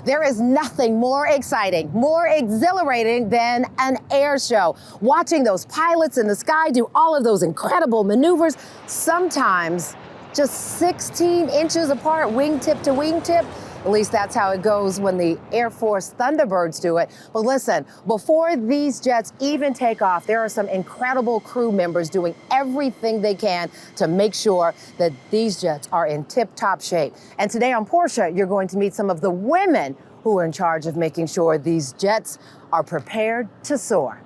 There is nothing more exciting, more exhilarating than an air show. Watching those pilots in the sky do all of those incredible maneuvers, sometimes just 16 inches apart, wingtip to wingtip. At least that's how it goes when the Air Force Thunderbirds do it. But listen, before these jets even take off, there are some incredible crew members doing everything they can to make sure that these jets are in tip-top shape. And today on Portia, you're going to meet some of the women who are in charge of making sure these jets are prepared to soar.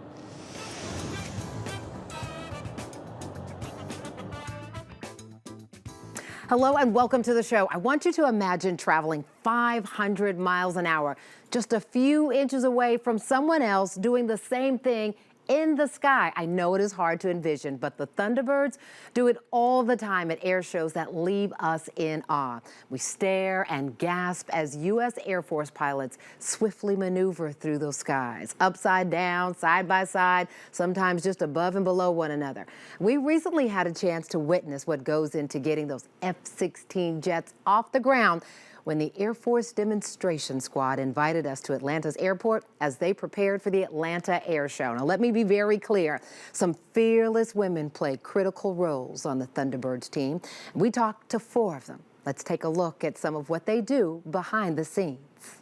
Hello and welcome to the show. I want you to imagine traveling 500 miles an hour, just a few inches away from someone else doing the same thing in the sky. I know it is hard to envision, but the Thunderbirds do it all the time at air shows that leave us in awe. We stare and gasp as U.S. Air Force pilots swiftly maneuver through those skies, upside down, side by side, sometimes just above and below one another. We recently had a chance to witness what goes into getting those F-16 jets off the ground when the Air Force Demonstration Squad invited us to Atlanta's airport as they prepared for the Atlanta Air Show. Now, let me be very clear. Some fearless women play critical roles on the Thunderbirds team. We talked to 4 of them. Let's take a look at some of what they do behind the scenes.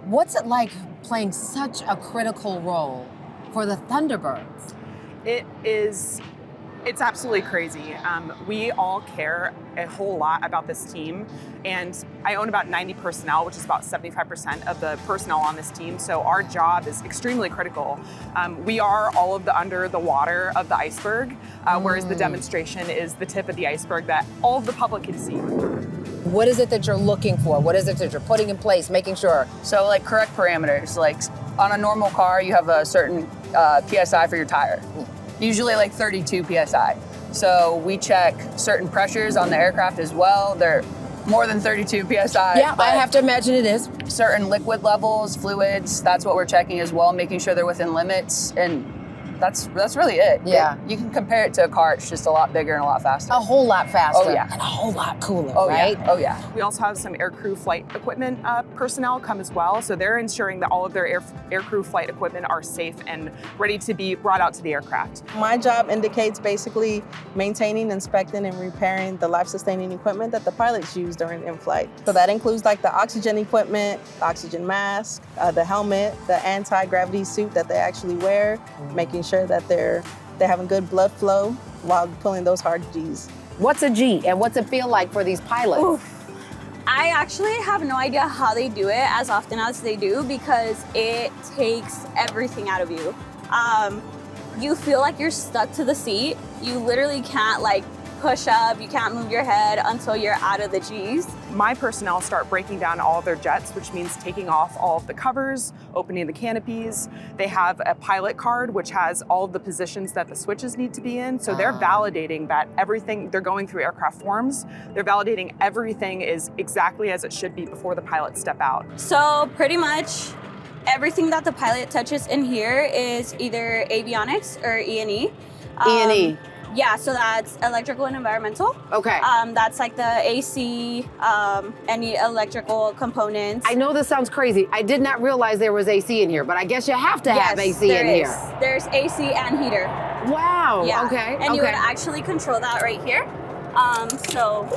What's it like playing such a critical role for the Thunderbirds? It's absolutely crazy. We all care a whole lot about this team, and I own about 90 personnel, which is about 75% of the personnel on this team, so our job is extremely critical. We are all of the under the water of the iceberg, whereas the demonstration is the tip of the iceberg that all of the public can see. What is it that you're looking for? What is it that you're putting in place, making sure? So like correct parameters, like on a normal car, you have a certain PSI for your tire. Usually like 32 PSI. So we check certain pressures on the aircraft as well. They're more than 32 PSI. Yeah, I have to imagine it is. Certain liquid levels, fluids, that's what we're checking as well, making sure they're within limits. And that's really it. Yeah. You can compare it to a car, it's just a lot bigger and a lot faster. A whole lot faster. Oh, yeah. And a whole lot cooler, Oh, right? Yeah. Oh, yeah. We also have some aircrew flight equipment personnel come as well, so they're ensuring that all of their aircrew flight equipment are safe and ready to be brought out to the aircraft. My job indicates basically maintaining, inspecting, and repairing the life-sustaining equipment that the pilots use during in-flight. So that includes like the oxygen equipment, the oxygen mask, the helmet, the anti-gravity suit that they actually wear, making sure that they're having good blood flow while pulling those hard G's. What's a G and what's it feel like for these pilots? Oof. I actually have no idea how they do it as often as they do because it takes everything out of you. You feel like you're stuck to the seat. You literally can't like push up, you can't move your head until you're out of the G's. My personnel start breaking down all of their jets, which means taking off all of the covers, opening the canopies. They have a pilot card, which has all of the positions that the switches need to be in. So they're validating that everything, they're going through aircraft forms. They're validating everything is exactly as it should be before the pilots step out. So pretty much everything that the pilot touches in here is either avionics or E&E. E&E. Yeah, so that's electrical and environmental. Okay. That's like the AC, any electrical components. I know this sounds crazy. I did not realize there was AC in here, but I guess you have to have AC in here. There's AC and heater. Wow. Yeah. Okay. And you would actually control that right here. So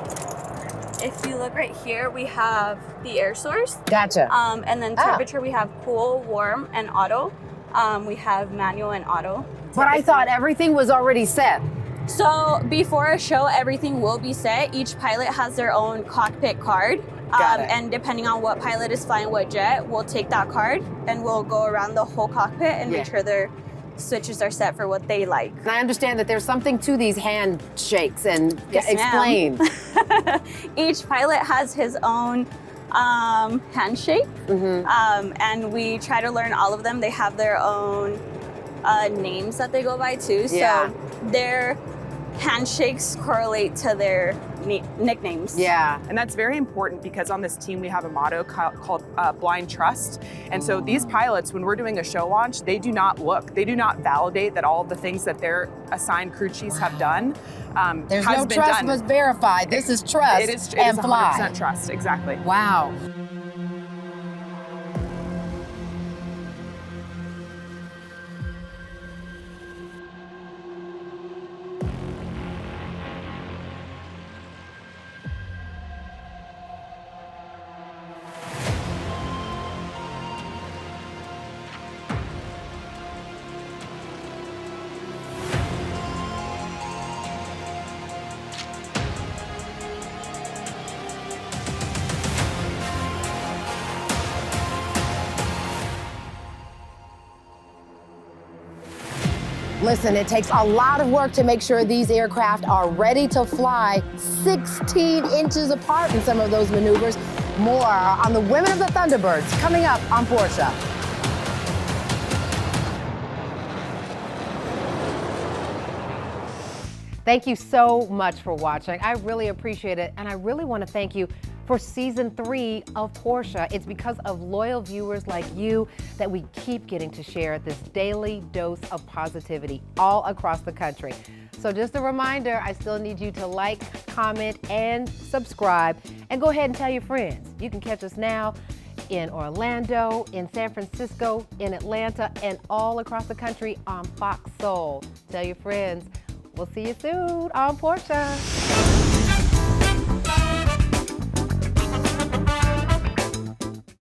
if you look right here, we have the air source. Gotcha. And then temperature, we have cool, warm, and auto. We have manual and auto. But I thought everything was already set. So before a show, everything will be set. Each pilot has their own cockpit card. Got it. And depending on what pilot is flying what jet, we'll take that card and we'll go around the whole cockpit and make sure their switches are set for what they like. And I understand that there's something to these handshakes and Yes, explain. Each pilot has his own handshake, and we try to learn all of them. They have their own names that they go by too. So their handshakes correlate to their nicknames. Yeah. And that's very important because on this team we have a motto called blind trust. And so these pilots, when we're doing a show launch, they do not look, they do not validate that all of the things that their assigned crew chiefs have done There's has no been trust done. but verified. This is trust It is and 100% fly. trust, exactly. Wow. Listen, it takes a lot of work to make sure these aircraft are ready to fly 16 inches apart in some of those maneuvers. More on the women of the Thunderbirds coming up on Portia. Thank you so much for watching. I really appreciate it, and I really want to thank you for season 3 of Portia. It's because of loyal viewers like you that we keep getting to share this daily dose of positivity all across the country. So just a reminder, I still need you to like, comment, and subscribe, and go ahead and tell your friends. You can catch us now in Orlando, in San Francisco, in Atlanta, and all across the country on Fox Soul. Tell your friends. We'll see you soon on Portia.